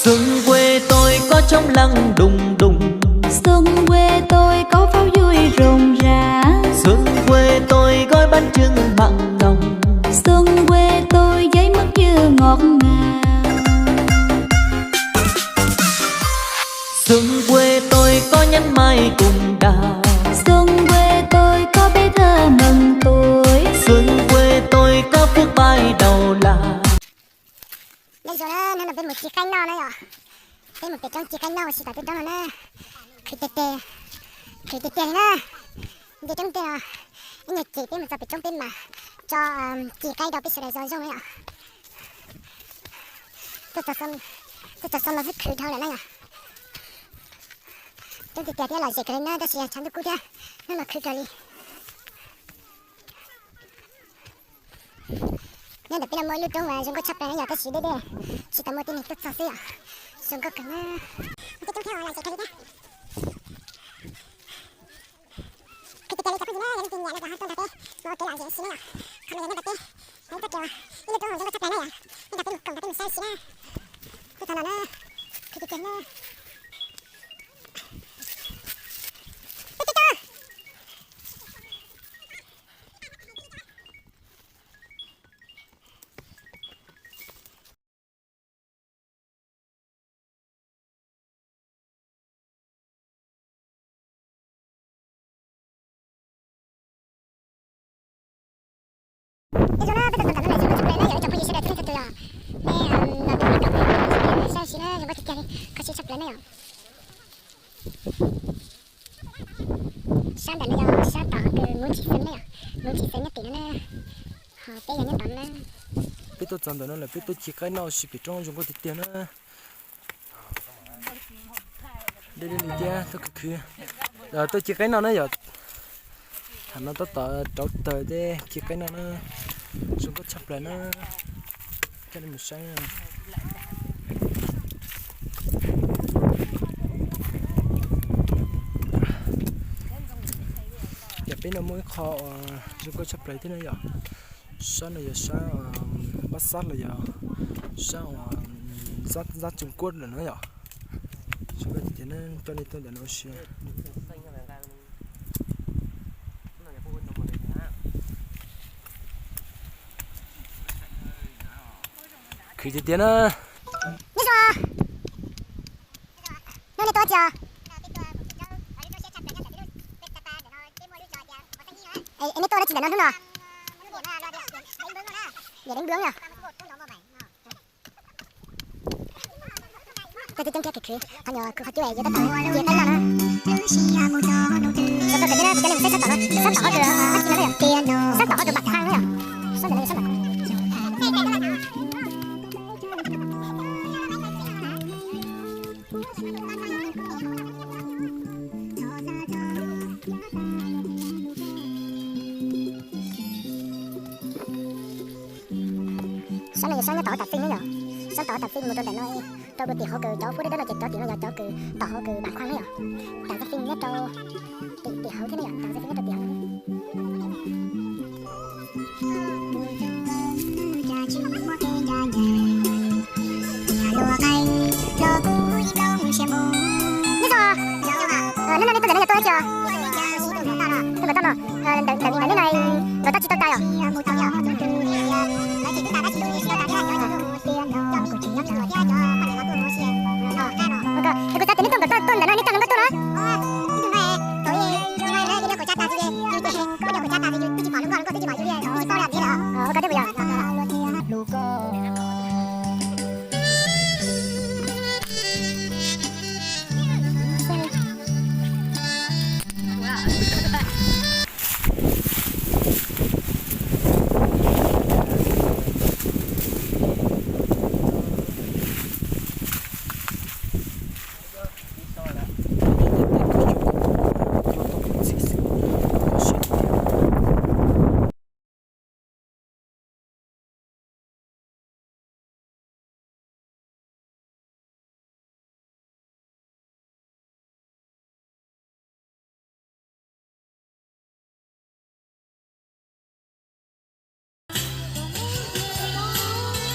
Xuân quê tôi có trống lăng đùng đùng, xuân quê tôi có pháo vui rộn rã, xuân quê tôi gói bánh chưng mặn nồng, xuân quê tôi với mứt dừa ngọt ngào. xuân quê tôi có nhánh mai cùng đào, Xuân quê tôi có bé thơ mừng tuổi, xuân quê tôi có phước bay đầu là. Bây giờ nó bên một chiếc cánh nào này à? Bên một cái trong chiếc cánh nào chỉ tại bên đó là khử tê nữa. Để trong tê à, anh nhật chỉ bên một giờ bên trong bên mà cho chỉ cây đầu bên sợi rồi rồi à. Tôi cho xong là vứt khử thôi là này à. Trong tê tê là gì cái này đó chỉ chắn được cút ra, nó là khử rồi đi. Nên là bên mỗi lúc trong mà chúng có chấp này nhà ta chỉ đây chỉ tao mua tiền này tốt sao xí à, chúng có cần cái trong theo là gì cái đó, cái này có cái gì nữa, những tiền nhà nó có hai con cà phê, mua cái là gì xí nữa, không là nó cà phê, nó tốt chưa, lúc trong chúng có chấp này à, nó cà phê một cọng cà phê một size xí nữa, tôi thằng nào nó, cái tiền nữa. Bây giờ nó bây giờ tao nói là chúng có chấp này nó, trong khi sẽ là thứ tự à, là tôi cầm cái size xí nữa, chúng có chấp này, có sẽ chấp này à. Sáng đợt này giờ sáng tỏ cái muốn chỉ sinh đấy à, muốn chỉ sinh nhất thì nó họ bây giờ nhất tận nó biết tôi chọn nó là biết tôi chỉ cái nào chỉ biết trong dùng có tiền nó đây đây này kia tôi cứ rồi tôi chỉ cái nào nó giờ nó tôi tờ tờ đây chỉ cái nào nó dùng có chấp lại nó cái này một sáng giờ bên nó mới kho dùng có chấp lại thế này giờ sáng này giờ sáng bắt sát là giờ sáng rát Trung Quốc là nó giờ cho nên thì nó cho nên tôi để nó xia khi thì tiền á biết rồi nó này to chưa ấy nó to đó chỉ là nó thôi à để đánh bướm nhỉ tôi tiếng kia kìa anh nhớ cứ phát chơi vậy tất cả gì cái nào nữa sao cái này mình sẽ sắp tỏ được sắp tỏ được mặt thang nữa sắp được sắp mặt sáng nó tỏ tập phim nữa nhở, sáng tỏ tập phim một tuần để nói cho bữa tiệc họ cứ cho phút đó là chỉ cho tiền là cho cứ tỏ họ cứ bản khoan nữa nhở, tạo tập phim nhất cho tiệc hậu thế này nhở, tạo tập phim nhất cho tiệc hậu. Biết rồi, nó nói tôi chưa? Tôi bảo tao nào, đợi cái này nó ta chỉ tao tay à? Cái ta tính tôi bảo tôi là nó đi tao nó tôi đó.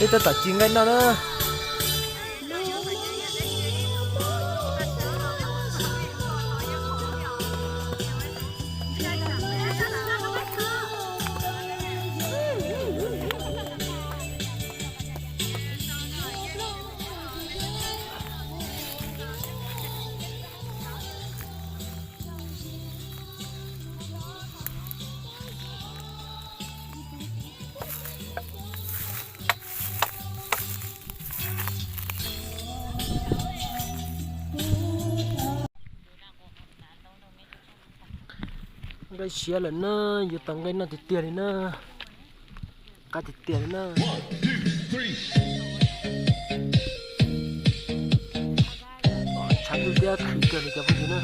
Ê, tao tỏ chuyện ngay nào đó cái xe là nó giờ tầng cái nó thì tiền thì nó cái thì tiền nó chẳng được cái khử tiền thì cái gì nữa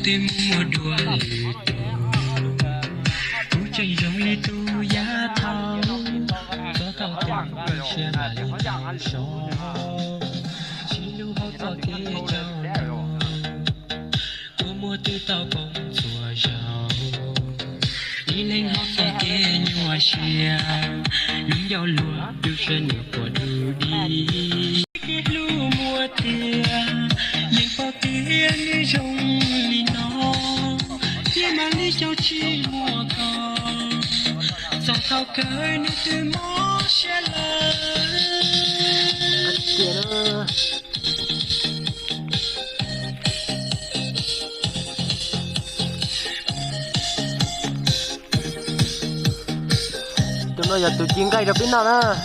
tim mùa đùa lì tu chạy giống như tu giá thao có thao thao bên xe mà lên sông chỉ lưu hậu có thể trao của mùa tư tao bông chùa giàu đi lên hậu có thể nhua xe những dao lúa đưa trên nhiều của đưa đi lưu mùa tiền những bao tiền như rồng mà lý cho chi mùa thọ dòng thao cơi nước từ mó xe lời tụi nó giờ tụi chiên cây được đến nào đó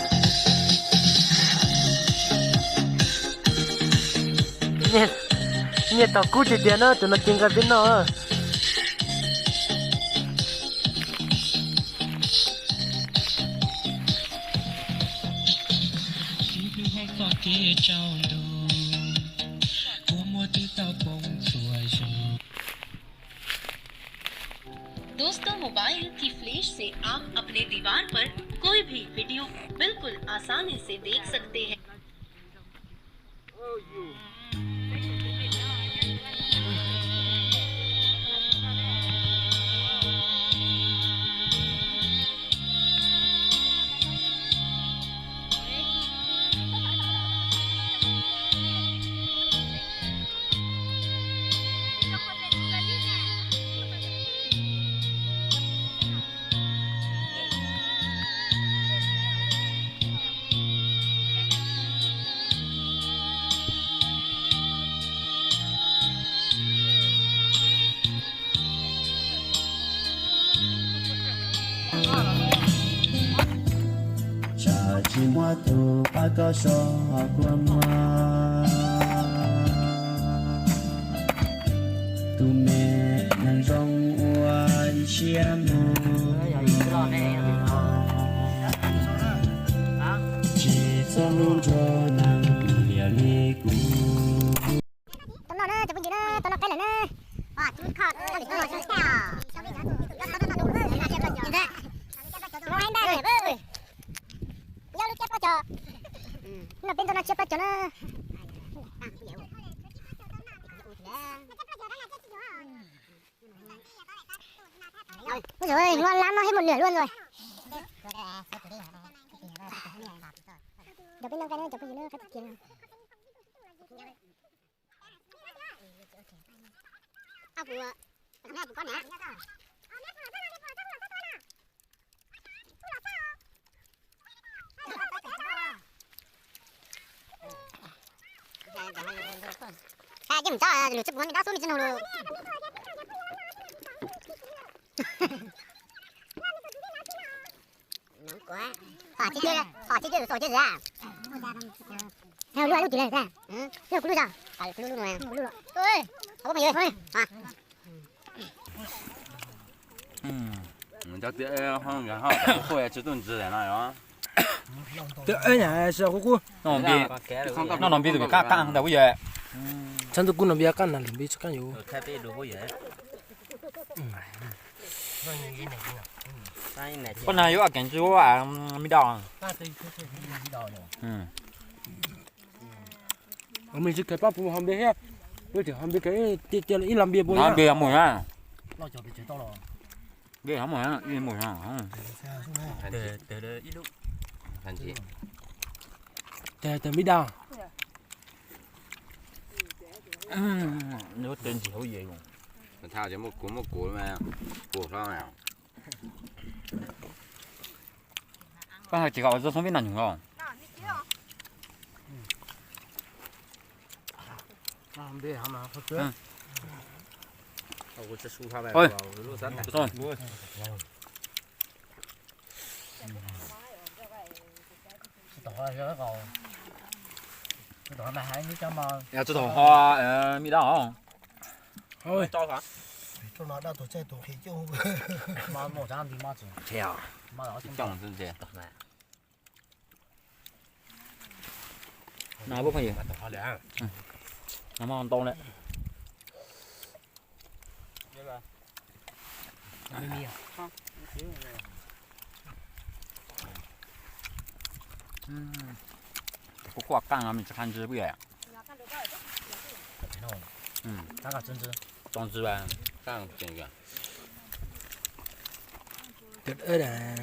nghe tao cú chỉ tiền đó tụi nó chiên cây đến nào kia trao đồ của mùa tư tao bông chùa giàu दोस्तों मोबाइल की फ्लैश से आप अपने दीवार पर कोई भी वीडियो बिल्कुल आसानी से देख सकते हैं chỉ mua thu ba có số qua mua tu mẹ nàng rong uai chia mù chỉ cho luôn cho nàng lìa ly cũ tụi nó chụp cái gì đó tụi nó cái là nó à chúng khọt tụi nó chơi theo nó bên tao nó chép cho nó ôi trời ngon lắm nó hết một nửa luôn rồi đập bên tao cái nó chụp cái gì nữa cái kia à vừa thằng này con nè à chứ mình cho lửa chụp muốn đá xuống đi chân hồ luôn nóng quá khỏi chơi rồi rồi chơi ra theo lưu lúc này ra lưu lúc ra phải lưu này ơi không mày ơi thôi à mình chắc tiếc không nhà họ khỏe chứ tuần gì này đó cái nhà sao cô nó làm gì tụi mình căng đâu bây giờ chân tụi cô làm việc căng là làm việc căng nhiều thay vì đồ bây giờ con này có cảnh chú à mi đòn mình chỉ cái bắp không biết hết bây giờ không biết cái tiền ít làm việc bôi làm việc mùi ha ghê không mùi ha mùi ha để ít lúc thành chị để mi đòn nếu tên gì hữu gì mình thao cho một cú mà củ sao nào Con này chỉ có rất không biết là những không. Không biết hả mà không biết. Ôi, rồi. Ya这朵花米到哦。 Thôi. Cho hả? cho nó đã tổ chức tổ khí chung Thế à? Chồng dân gì? Nào bố phải gì? Nó mong to đấy. Có quả căng à mình sẽ ăn chứ bây giờ. Trong chứ bà. Căng chuyện gì? Tuyệt ơi là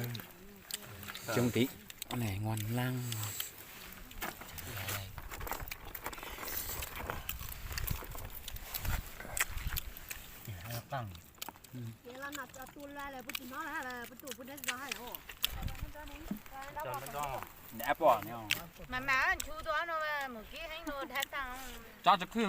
Trông tí. Con này ngon lăng. Đẹp quá nhỉ. Mà chú đó nó một cái hành đồ thật tăng. Cho cho